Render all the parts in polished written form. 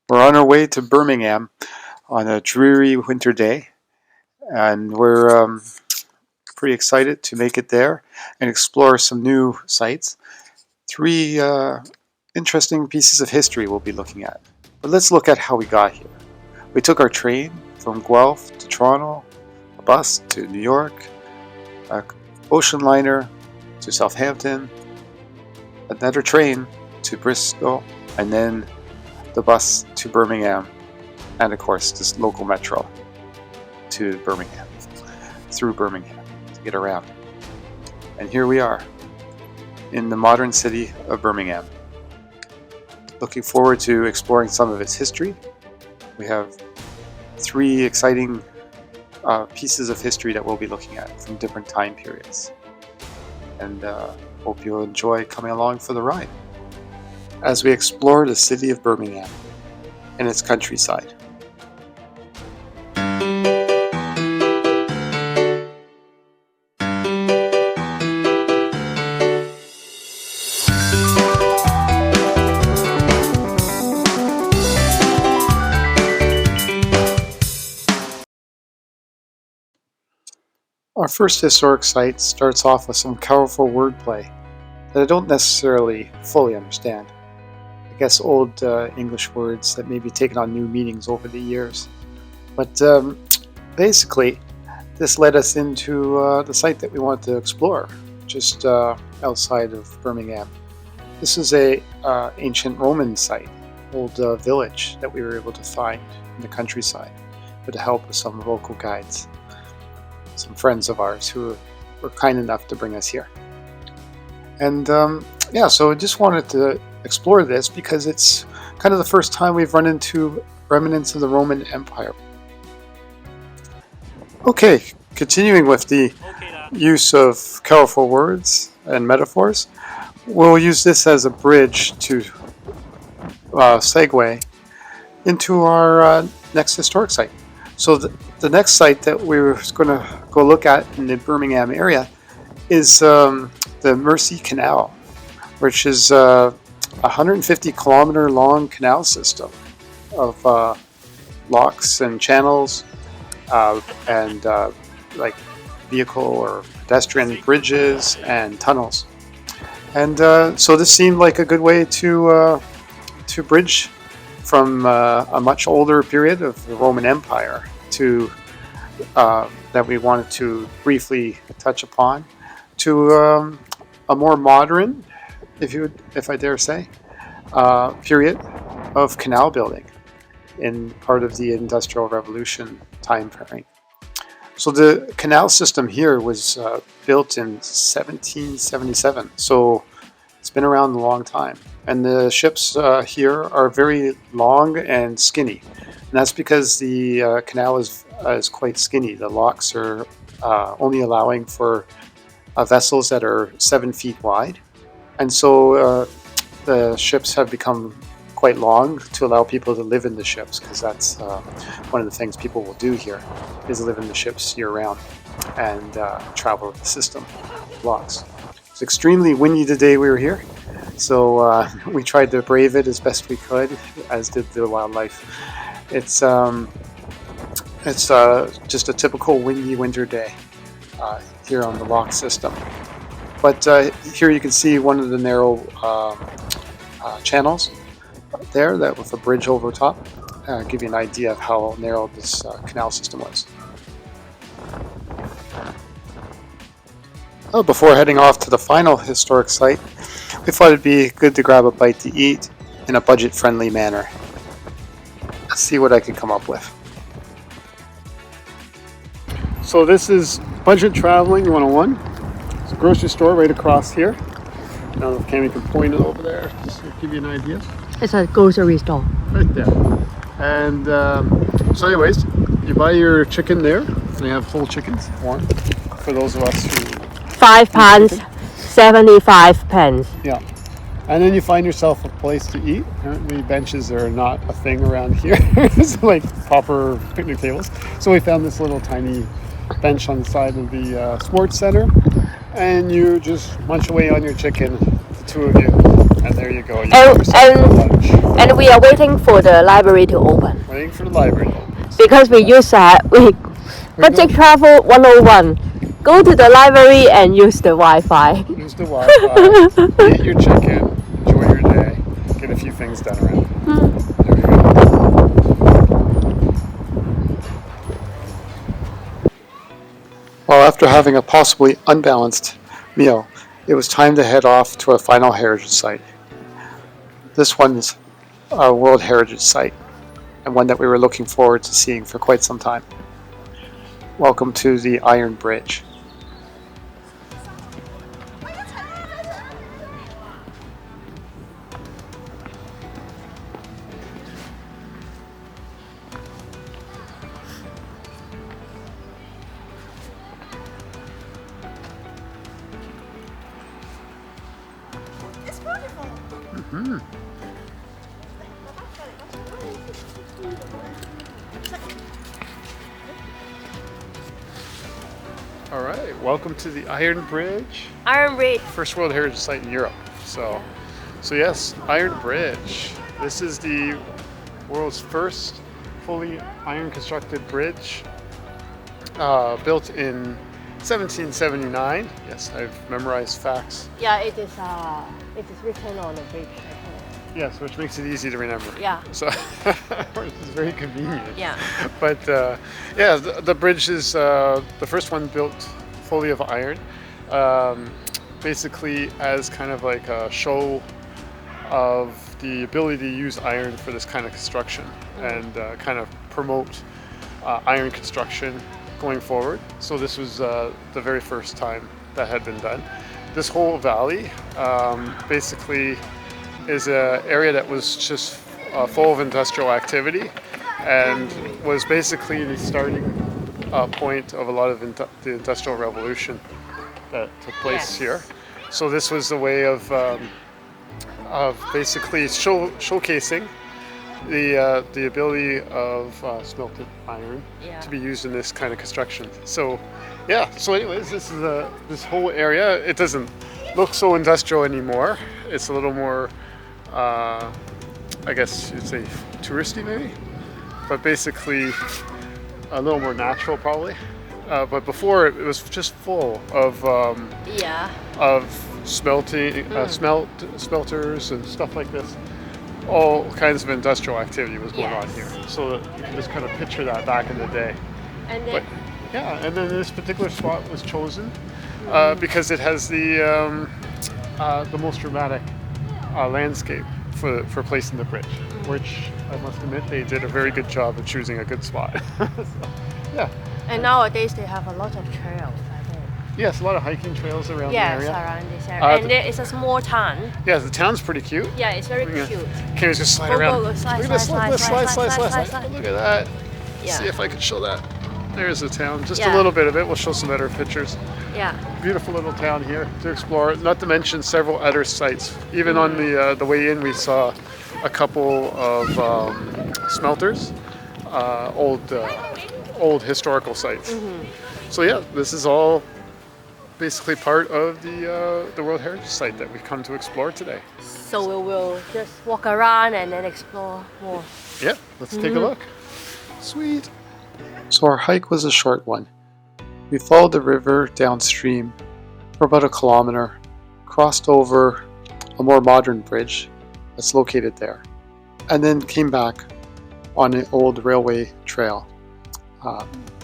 We're on our way to Birmingham on a dreary winter day, and we're pretty excited to make it there and explore some new sites. Three interesting pieces of history we'll be looking at. But let's look at how we got here. We took our train from Guelph to Toronto, a bus to New York, an ocean liner to Southampton, another train to Bristol, and then the bus to Birmingham, and of course this local metro to Birmingham, through Birmingham to get around. And here we are in the modern city of Birmingham. Looking forward to exploring some of its history. We have three exciting pieces of history that we'll be looking at from different time periods. And hope you'll enjoy coming along for the ride as we explore the city of Birmingham and its countryside. Our first historic site starts off with some colorful wordplay that I don't necessarily fully understand. I guess old English words that may be taken on new meanings over the years. But basically, this led us into the site that we wanted to explore, just outside of Birmingham. This is a ancient Roman site, old village that we were able to find in the countryside with the help of some local guides, some friends of ours who were kind enough to bring us here. And so I just wanted to explore this because it's kind of the first time we've run into remnants of the Roman Empire. Okay, continuing with the use of colorful words and metaphors, we'll use this as a bridge to segue into our next historic site. So the next site that we're going to go look at in the Birmingham area is the Mersey Canal, which is a 150 kilometer long canal system of locks and channels and like vehicle or pedestrian bridges and tunnels. And so this seemed like a good way to bridge from a much older period of the Roman Empire to that we wanted to briefly touch upon to a more modern, if I dare say, period of canal building in part of the Industrial Revolution time frame. So the canal system here was built in 1777, so it's been around a long time. And the ships here are very long and skinny. And that's because the canal is quite skinny. The locks are only allowing for vessels that are 7 feet wide. And so the ships have become quite long to allow people to live in the ships, because that's one of the things people will do here, is live in the ships year-round and travel the system of locks. It's extremely windy the day we were here, so we tried to brave it as best we could, as did the wildlife. It's just a typical windy winter day here on the lock system. But here you can see one of the narrow channels there, that with a bridge over top, give you an idea of how narrow this canal system was. Before heading off to the final historic site, we thought it'd be good to grab a bite to eat in a budget-friendly manner. Let's see what I can come up with. So this is Budget Traveling 101. It's a grocery store right across here. I don't know if Cammy can point it over there, just to give you an idea. It's a grocery store. Right there. And so anyways, you buy your chicken there. They have whole chickens, one, for those of us who... £5, 75 pence. Yeah. And then you find yourself a place to eat. Apparently benches are not a thing around here. It's like proper picnic tables. So we found this little tiny bench on the side of the sports center. And you just munch away on your chicken, the two of you. And there you go. You And, got yourself a lunch. and we are waiting for the library to open. Waiting for the library to open. Because we use budget travel 101. Go to the library and use the Wi-Fi. Use the Wi-Fi. Eat your chicken. Enjoy your day. Get a few things done around. There we go. Well, after having a possibly unbalanced meal, it was time to head off to our final heritage site. This one's a World Heritage Site, and one that we were looking forward to seeing for quite some time. Welcome to the Iron Bridge. All right, welcome to the Iron Bridge. Iron Bridge. First World Heritage Site in Europe. So yes, Iron Bridge. This is the world's first fully iron constructed bridge, built in 1779. Yes, I've memorized facts. Yeah, it is written on the bridge. Yes, which makes it easy to remember. Yeah. So which is very convenient. Yeah. But yeah, the bridge is the first one built fully of iron, basically as kind of like a show of the ability to use iron for this kind of construction, and kind of promote iron construction going forward. So this was the very first time that had been done. This whole valley basically is an area that was just full of industrial activity, and was basically the starting point of a lot of the Industrial Revolution that took place here. So this was a way of basically showcasing the ability of smelted iron to be used in this kind of construction. So yeah. So anyways, this is this whole area. It doesn't look so industrial anymore. It's a little more, I guess you'd say, touristy maybe, but basically a little more natural probably. But before it was just full of smelters and stuff like this. All kinds of industrial activity was going on here. So that you can just kind of picture that back in the day. And then this particular spot was chosen because it has the most dramatic landscape for placing the bridge, which I must admit they did a very good job of choosing a good spot. So, yeah. And nowadays they have a lot of trails, I think. Yes, a lot of hiking trails around the area. Yes, around this area. And there is a small town. Yeah, the town's pretty cute. Yeah, it's very cute. Can we just slide around? Go, slide. Look at this, slide. Look at that. Yeah. See if I can show that. There's the town, just a little bit of it. We'll show some better pictures. Yeah. Beautiful little town here to explore, not to mention several other sites. Even on the way in, we saw a couple of smelters, old historical sites. So yeah, this is all basically part of the World Heritage Site that we've come to explore today. So we will just walk around and then explore more. Yeah, let's take a look. Sweet. So our hike was a short one. We followed the river downstream for about 1 kilometer, crossed over a more modern bridge that's located there, and then came back on an old railway trail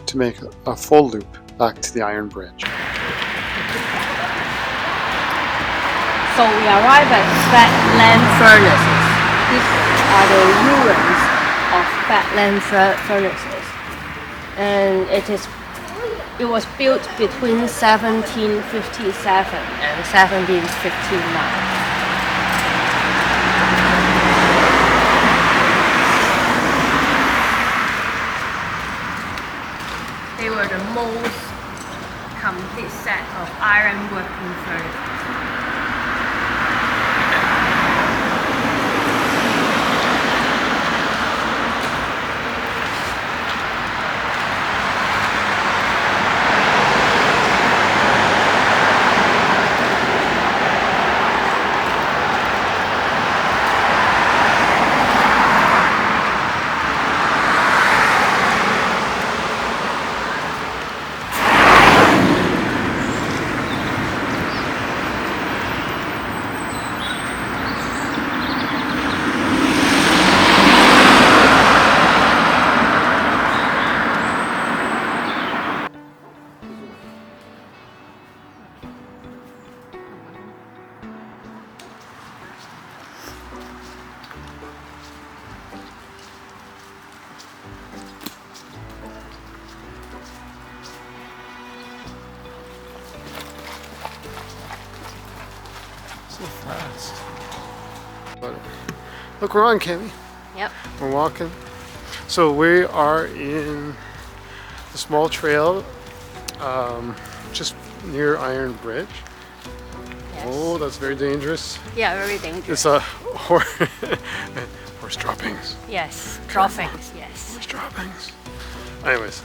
to make a full loop back to the Iron Bridge. So we arrived at Fatland Furnaces. These are the ruins of Fatland Furnaces, and it was built between 1757 and 1759. They were the most complete set of iron working furnaces. Look, we're on, Cammy. Yep. We're walking. So we are in a small trail just near Iron Bridge. Yes. Oh, that's very dangerous. Yeah, very dangerous. It's a horse droppings. Yes, droppings, yes. Horse droppings. Anyways,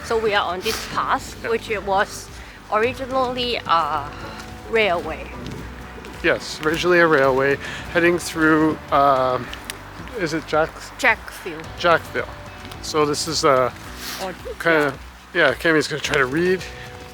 So we are on this path, yeah. which was originally a railway. Yes, originally a railway heading through, is it Jackfield. Jackville. So this is Or, kind of, yeah, Cammy's going to try to read,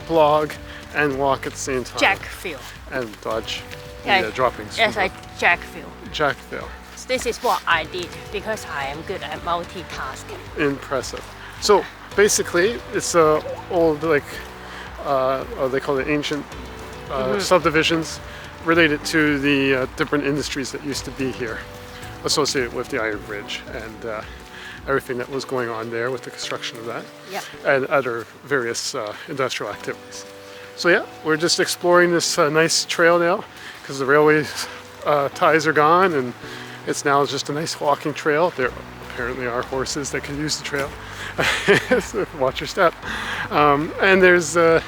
blog, and walk at the same time. Jackfield. And dodge Yeah, the droppings. Yes, Jackfield. Jackville. This is what I did because I am good at multitasking. Impressive. So basically, it's old, like, they call it ancient subdivisions related to the different industries that used to be here, associated with the Iron Bridge and everything that was going on there with the construction of that, Yeah. and other various industrial activities. So yeah, we're just exploring this nice trail now because the railway ties are gone and it's now just a nice walking trail. There apparently are horses that can use the trail. So watch your step. And there's a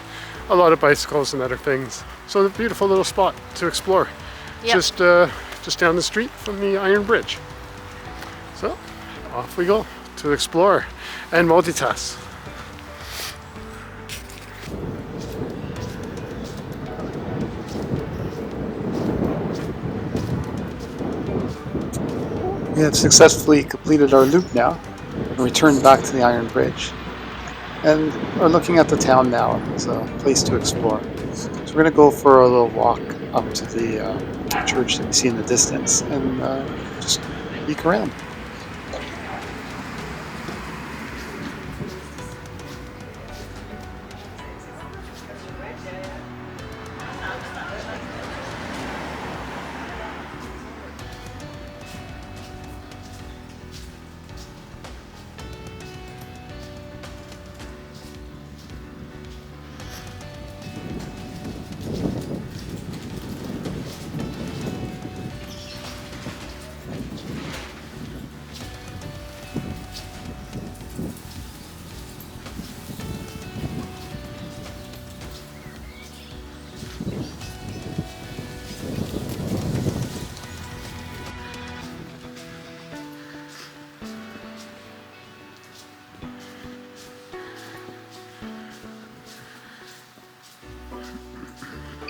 lot of bicycles and other things. So a beautiful little spot to explore. Yep. Just down the street from the Iron Bridge. So off we go to explore and multitask. We have successfully completed our loop now and returned back to the Iron Bridge. And we're looking at the town now as a place to explore. So we're going to go for a little walk up to the church that we see in the distance and just peek around.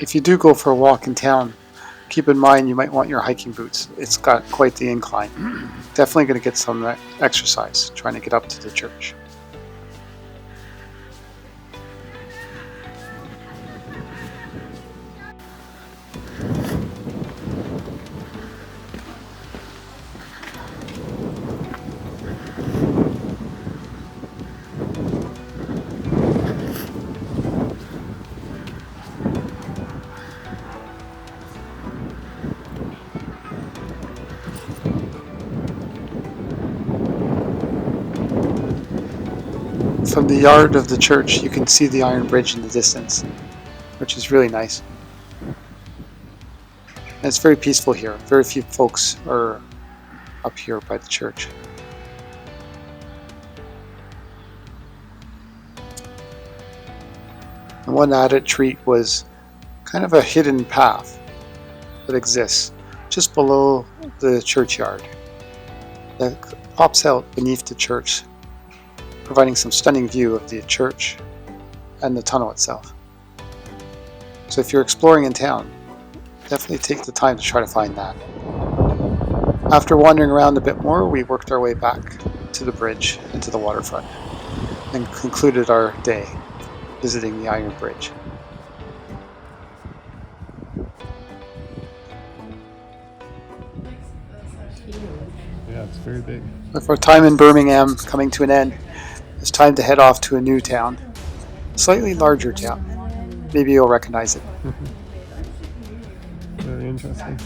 If you do go for a walk in town, keep in mind you might want your hiking boots. It's got quite the incline. Definitely going to get some exercise trying to get up to the church. From the yard of the church, you can see the Iron Bridge in the distance, which is really nice. And it's very peaceful here. Very few folks are up here by the church. And one added treat was kind of a hidden path that exists just below the churchyard that pops out beneath the church, providing some stunning view of the church and the tunnel itself. So if you're exploring in town, definitely take the time to try to find that. After wandering around a bit more, we worked our way back to the bridge and to the waterfront and concluded our day visiting the Iron Bridge. Yeah, it's very big. With our time in Birmingham coming to an end, it's time to head off to a new town, a slightly larger town. Maybe you'll recognize it. Very interesting.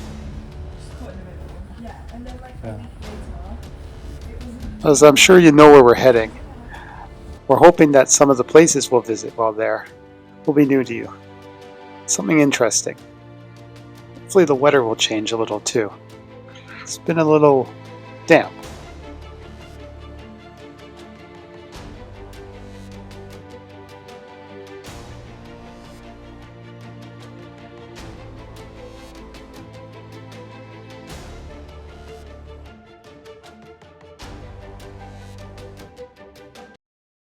Yeah. As I'm sure you know where we're heading, we're hoping that some of the places we'll visit while there will be new to you. Something interesting. Hopefully the weather will change a little too. It's been a little damp.